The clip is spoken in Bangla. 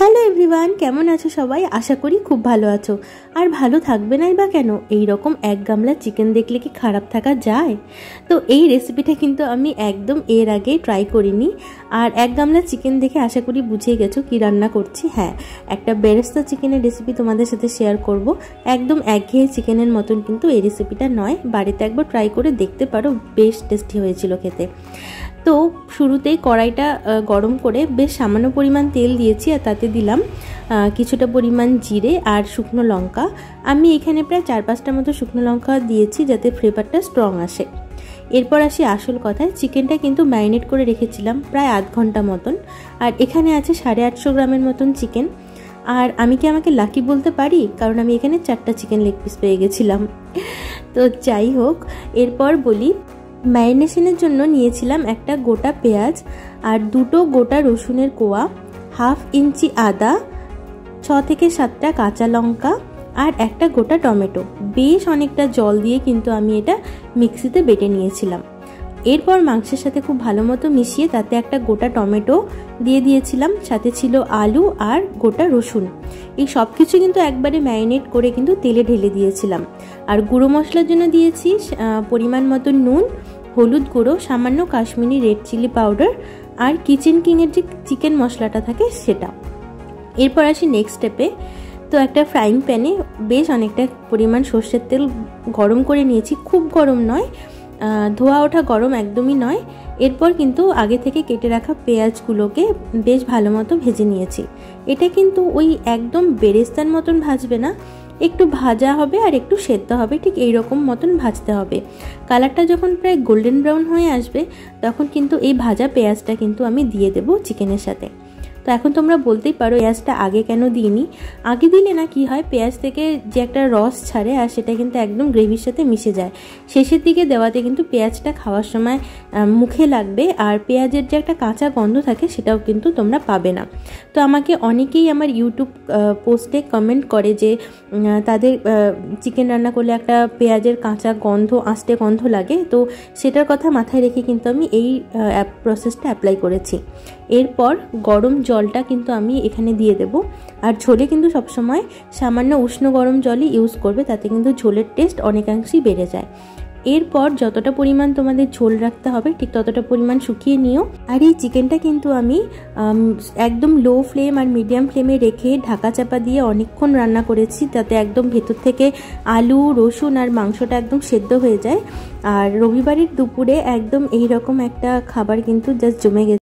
হ্যালো এভরিওয়ান, কেমন আছো সবাই? আশা করি খুব ভালো আছো। আর ভালো থাকবে নাই বা কেন? এই রকম এক গামলা চিকেন দেখলে কি খারাপ থাকা যায়? তো এই রেসিপিটা কিন্তু আমি একদম এর আগে ট্রাই করিনি। আর এক গামলা চিকেন দেখে আশা করি বুঝে গেছো কি রান্না করছি। হ্যাঁ, একটা বেরেস্তা চিকেনের রেসিপি তোমাদের সাথে শেয়ার করব। একদম একঘেয়ে চিকেনের মতন কিন্তু এই রেসিপিটা নয়, বাড়িতে একবার ট্রাই করে দেখতে পারো, বেশ টেস্টি হয়েছিল খেতে। তো শুরুতেই কড়াইটা গরম করে বেশ সামান্য পরিমাণ তেল দিয়েছি, আর তাতে দিলাম কিছুটা পরিমাণ জিরে আর শুকনো লঙ্কা। আমি এখানে প্রায় 4-5টা মতো শুকনো লঙ্কা দিয়েছি যাতে ফ্লেভারটা স্ট্রং আসে। এরপর আসি আসল কথায়। চিকেনটা কিন্তু ম্যারিনেট করে রেখেছিলাম প্রায় আধ ঘন্টা মতন, আর এখানে আছে 850 গ্রামের মতন চিকেন। আর আমি কি আমাকে লাকি বলতে পারি, কারণ আমি এখানে 4টা চিকেন লেগ পিস পেয়ে গেছিলাম। তো যাই হোক, এরপর বলি, ম্যারিনেশনের জন্য নিয়েছিলাম একটা গোটা পেঁয়াজ আর 2টো গোটা রসুনের কোয়া, 1/2 ইঞ্চি আদা, 6 থেকে 7টা কাঁচা লঙ্কা আর একটা গোটা টমেটো। বেশ অনেকটা জল দিয়ে কিন্তু আমি এটা মিক্সিতে বেটে নিয়েছিলাম। এরপর মাংসের সাথে খুব ভালো মতো মিশিয়ে তাতে একটা গোটা টমেটো দিয়ে দিয়েছিলাম, সাথে ছিল আলু আর গোটা রসুন। এই সব কিছু কিন্তু একবারে ম্যারিনেট করে কিন্তু তেলে ঢেলে দিয়েছিলাম। আর গুঁড়ো মশলার জন্য দিয়েছি পরিমাণ মতো নুন, হলুদ গুঁড়ো, সামান্য কাশ্মীরি রেড চিলি পাউডার আর কিচেন কিংয়ের যে চিকেন মশলাটা থাকে সেটা। এরপর আসি নেক্সট স্টেপে। তো একটা ফ্রাইং প্যানে বেশ অনেকটা পরিমাণ সর্ষের তেল গরম করে নিয়েছি, খুব গরম নয়, ধোয়া ওঠা গরম একদমই নয়। এরপর কিন্তু আগে থেকে কেটে রাখা পেঁয়াজগুলোকে বেশ ভালো মতো ভেজে নিয়েছি। এটা কিন্তু ওই একদম বেরেস্তার মতন ভাজবে না, একটু ভাজা হবে আর একটু সেদ্ধ হবে, ঠিক এই রকম মতন ভাজতে হবে। কালারটা যখন প্রায় গোল্ডেন ব্রাউন হয়ে আসবে তখন কিন্তু এই ভাজা পেঁয়াজটা কিন্তু আমি দিয়ে দেবো চিকেনের সাথে। তো এখন তোমরা বলতেই পারো পেঁয়াজটা আগে কেন দিইনি। আগে দিলে না কি হয়, পেঁয়াজ থেকে যে একটা রস ছাড়ে আর সেটা কিন্তু একদম গ্রেভির সাথে মিশে যায়। শেষের দিকে দেওয়াতে কিন্তু পেঁয়াজটা খাওয়ার সময় মুখে লাগবে, আর পেঁয়াজের যে একটা কাঁচা গন্ধ থাকে সেটাও কিন্তু তোমরা পাবে না। তো আমাকে অনেকেই আমার ইউটিউব পোস্টে কমেন্ট করে যে তাদের চিকেন রান্না করলে একটা পেঁয়াজের কাঁচা গন্ধ, আস্তে গন্ধ লাগে। তো সেটার কথা মাথায় রেখে কিন্তু আমি এই প্রসেসটা অ্যাপ্লাই করেছি। এরপর গরম জলটা কিন্তু আমি এখানে দিয়ে দেব। আর ঝোলে কিন্তু সবসময় সামান্য উষ্ণ গরম জলই ইউজ করবে, তাতে কিন্তু ঝোলের টেস্ট অনেকাংশেই বেড়ে যায়। এরপর যতটা পরিমাণ তোমাদের ঝোল রাখতে হবে ঠিক ততটা পরিমাণ শুকিয়ে নিও। আর এই চিকেনটা কিন্তু আমি একদম লো ফ্লেম আর মিডিয়াম ফ্লেমে রেখে ঢাকা চাপা দিয়ে অনেকক্ষণ রান্না করেছি, যাতে একদম ভেতর থেকে আলু, রসুন আর মাংসটা একদম সেদ্ধ হয়ে যায়। আর রবিবারের দুপুরে একদম এই রকম একটা খাবার কিন্তু জাস্ট জমে গেছে।